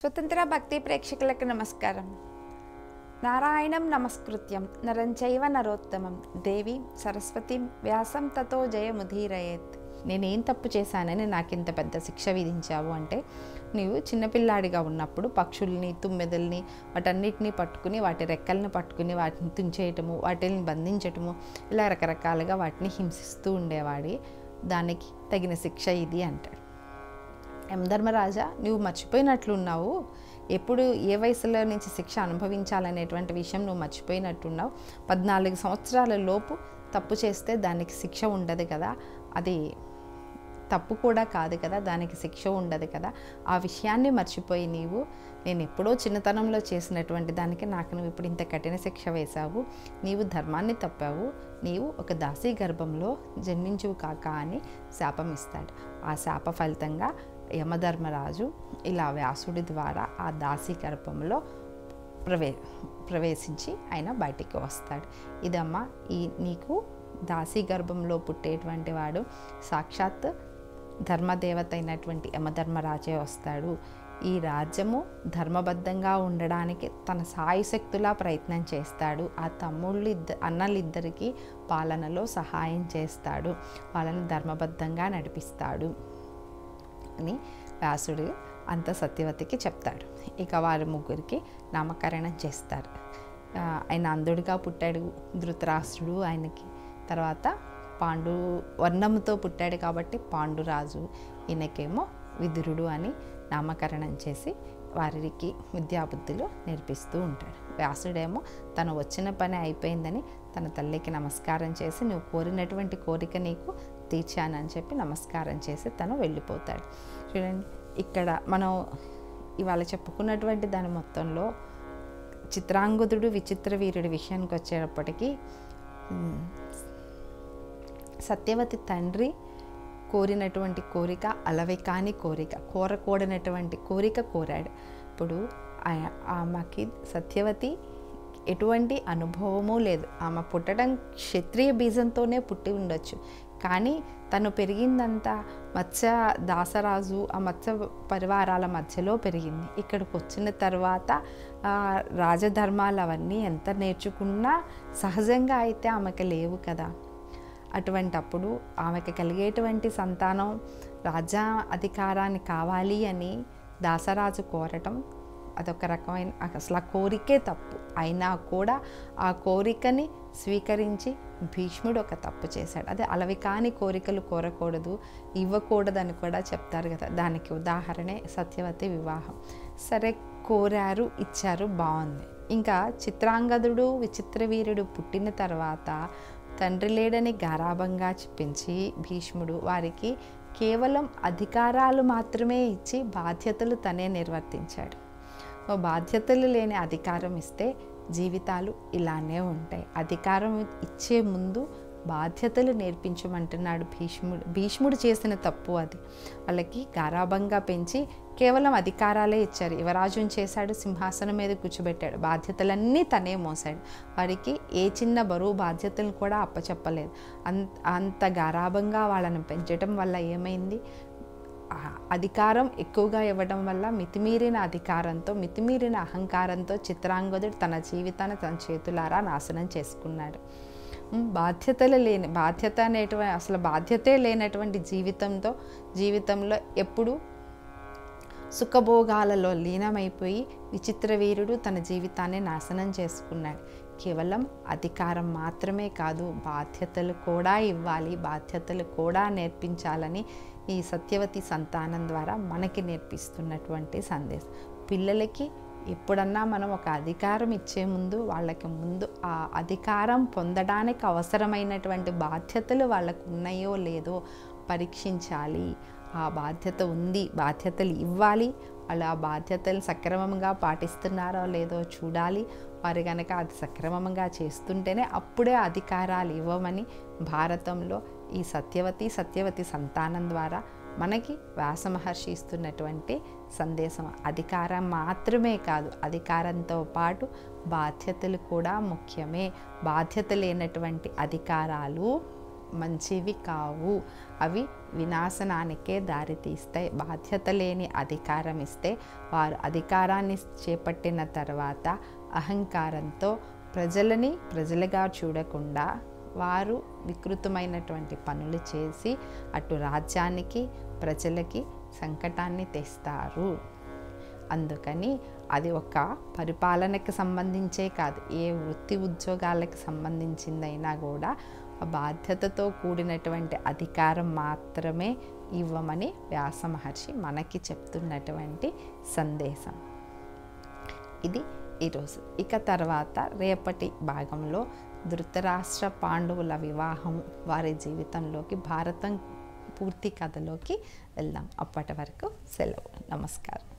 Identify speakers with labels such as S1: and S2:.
S1: స్వతంత్ర భక్తి ప్రేక్షకులకు నమస్కారం. నారాయణం నమస్కృత్యం నరం చైవ నరోత్తమం దేవి సరస్వతిం వ్యాసం తతో జయముదీరయేత్. నేనేం తప్పు చేశానని నాకు ఇంత పెద్ద శిక్ష విధించావు అంటే, నీవు చిన్నపిల్లాడిగా ఉన్నప్పుడు పక్షుల్ని, తుమ్మెదల్ని, వాటన్నిటిని పట్టుకుని, వాటి రెక్కల్ని పట్టుకుని వాటిని తుంచేయటము, వాటిని బంధించటము, ఇలా రకరకాలుగా వాటిని హింసిస్తూ ఉండేవాడి. దానికి తగిన శిక్ష ఇది అంటాడు. యమధర్మరాజా, నువ్వు మర్చిపోయినట్లున్నావు. ఎప్పుడు ఏ వయసులో నుంచి శిక్ష అనుభవించాలనేటువంటి విషయం నువ్వు మర్చిపోయినట్టున్నావు. 14 సంవత్సరాల లోపు తప్పు చేస్తే దానికి శిక్ష ఉండదు కదా, అది తప్పు కూడా కాదు కదా, దానికి శిక్ష ఉండదు కదా. ఆ విషయాన్ని మర్చిపోయి నేను ఎప్పుడో చిన్నతనంలో చేసినటువంటి దానికి నాకు నువ్వు ఇప్పుడు ఇంత కఠిన శిక్ష వేశావు. నీవు ధర్మాన్ని తప్పావు, నీవు ఒక దాసీ గర్భంలో జన్మించువు కాక అని శాపం ఇస్తాడు. ఆ శాప ఫలితంగా యమధర్మరాజు ఇలా వ్యాసుడి ద్వారా ఆ దాసీ గర్భంలో ప్రవేశించి ఆయన బయటికి వస్తాడు. ఇదమ్మా, నీకు దాసీ గర్భంలో పుట్టేటువంటి వాడు సాక్షాత్ ధర్మదేవత అయినటువంటి యమధర్మరాజే వస్తాడు. ఈ రాజ్యము ధర్మబద్ధంగా ఉండడానికి తన సాయశక్తులా ప్రయత్నం చేస్తాడు. ఆ అన్నలిద్దరికీ పాలనలో సహాయం చేస్తాడు, వాళ్ళని ధర్మబద్ధంగా నడిపిస్తాడు అని వ్యాసుడు అంత సత్యవతికి చెప్తాడు. ఇక వారి ముగ్గురికి నామకరణం చేస్తారు. ఆయన అంధుడిగా పుట్టాడు ధృతరాష్ట్రుడు, ఆయనకి తర్వాత పాండు వర్ణంతో పుట్టాడు కాబట్టి పాండురాజు, ఈయనకేమో విదురుడు అని నామకరణం చేసి వారికి విద్యాబుద్ధులు నేర్పిస్తూ ఉంటాడు. వ్యాసుడేమో తను వచ్చిన పని అయిపోయిందని తన తల్లికి నమస్కారం చేసి, నువ్వు కోరినటువంటి కోరిక నీకు తీర్చానని చెప్పి నమస్కారం చేసి తను వెళ్ళిపోతాడు. చూడండి, ఇక్కడ మనం ఇవాళ చెప్పుకున్నటువంటి దాని మొత్తంలో చిత్రాంగదుడు విచిత్ర వీరుడి విషయానికి వచ్చేటప్పటికీ సత్యవతి తండ్రి కోరినటువంటి కోరిక అలవికాని కోరిక, కోరకూడనటువంటి కోరిక కోరాడు. ఇప్పుడు ఆమెకి సత్యవతి ఎటువంటి అనుభవమూ లేదు. ఆమె పుట్టడం క్షత్రియ బీజంతోనే పుట్టి ఉండొచ్చు, కానీ తను పెరిగిందంతా మత్స్య దాసరాజు ఆ మత్స్య పరివారాల మధ్యలో పెరిగింది. ఇక్కడికి వచ్చిన తర్వాత రాజధర్మాలు అవన్నీ ఎంత నేర్చుకున్నా సహజంగా అయితే ఆమెకి లేవు కదా. అటువంటప్పుడు ఆమెకి కలిగేటువంటి సంతానం రాజ్య అధికారాన్ని కావాలి అని దాసరాజు కోరటం అదొక రకమైన అసలు ఆ కోరికే తప్పు. అయినా కూడా ఆ కోరికని స్వీకరించి భీష్ముడు ఒక తప్పు చేశాడు. అదే అలవికాని కోరికలు కోరకూడదు, ఇవ్వకూడదని కూడా చెప్తారు కదా. దానికి ఉదాహరణే సత్యవతి వివాహం. సరే, కోరారు, ఇచ్చారు, బాగుంది. ఇంకా చిత్రాంగదుడు విచిత్ర వీరుడు పుట్టిన తర్వాత తండ్రి లేడని గారాబంగా చెప్పించి భీష్ముడు వారికి కేవలం అధికారాలు మాత్రమే ఇచ్చి బాధ్యతలు తనే నిర్వర్తించాడు. బాధ్యతలు లేని అధికారం ఇస్తే జీవితాలు ఇలానే ఉంటాయి. అధికారం ఇచ్చే ముందు బాధ్యతలు నేర్పించమంటున్నాడు భీష్ముడు చేసిన తప్పు అది. వాళ్ళకి గారాబంగా పెంచి కేవలం అధికారాలే ఇచ్చారు. యువరాజుని చేశాడు, సింహాసనం మీద కూర్చోబెట్టాడు, బాధ్యతలన్నీ తనే మోసాడు. వారికి ఏ చిన్న బరువు బాధ్యతలను కూడా అప్పచెప్పలేదు. అంత గారాబంగా వాళ్ళని పెంచడం వల్ల ఏమైంది, అధికారం ఎక్కువగా ఇవ్వడం వల్ల మితిమీరిన అధికారంతో, మితిమీరిన అహంకారంతో చిత్రాంగదుడు తన జీవితాన్ని తన చేతులారా నాశనం చేసుకున్నాడు. బాధ్యతే లేనటువంటి జీవితంలో ఎప్పుడు సుఖభోగాలలో లీనమైపోయి విచిత్ర వీరుడు తన జీవితాన్ని నాశనం చేసుకున్నాడు. కేవలం అధికారం మాత్రమే కాదు, బాధ్యతలు కూడా ఇవ్వాలి, బాధ్యతలు కూడా నేర్పించాలని ఈ సత్యవతి సంతానం ద్వారా మనకి నేర్పిస్తున్నటువంటి సందేశం. పిల్లలకి ఎప్పుడన్నా మనం ఒక అధికారం ఇచ్చే ముందు వాళ్ళకి ముందు ఆ అధికారం పొందడానికి అవసరమైనటువంటి బాధ్యతలు వాళ్ళకు ఉన్నాయో లేదో పరీక్షించాలి. ఆ బాధ్యత ఉంది, బాధ్యతలు ఇవ్వాలి, వాళ్ళు ఆ బాధ్యతలు సక్రమంగా పాటిస్తున్నారో లేదో చూడాలి. వారు కనుక అది సక్రమంగా చేస్తుంటేనే అప్పుడే అధికారాలు ఇవ్వమని భారతంలో ఈ సత్యవతి సంతానం ద్వారా మనకి వ్యాస మహర్షి ఇస్తున్నటువంటి సందేశం. అధికారం మాత్రమే కాదు, అధికారంతో పాటు బాధ్యతలు కూడా ముఖ్యమే. బాధ్యత లేనటువంటి అధికారాలు మంచివి కావు, అవి వినాశనానికే దారితీస్తాయి. బాధ్యత లేని అధికారం ఇస్తే వారు అధికారాన్ని చేపట్టిన తర్వాత అహంకారంతో ప్రజలని ప్రజలుగా చూడకుండా వారు వికృతమైనటువంటి పనులు చేసి అటు రాజ్యానికి ప్రజలకి సంకటాన్ని తెస్తారు. అందుకని అది ఒక పరిపాలనకి సంబంధించే కాదు, ఏ వృత్తి ఉద్యోగాలకు సంబంధించిందైనా కూడా బాధ్యతతో కూడినటువంటి అధికారం మాత్రమే ఇవ్వమని వ్యాస మహర్షి మనకి చెప్తున్నటువంటి సందేశం. ఇది ఈరోజు. ఇక తర్వాత రేపటి భాగంలో ధృతరాష్ట్ర పాండవుల వివాహం వారి జీవితంలోకి, భారతం పూర్తి కథలోకి వెళ్దాం. అప్పటి వరకు సెలవు. నమస్కారం.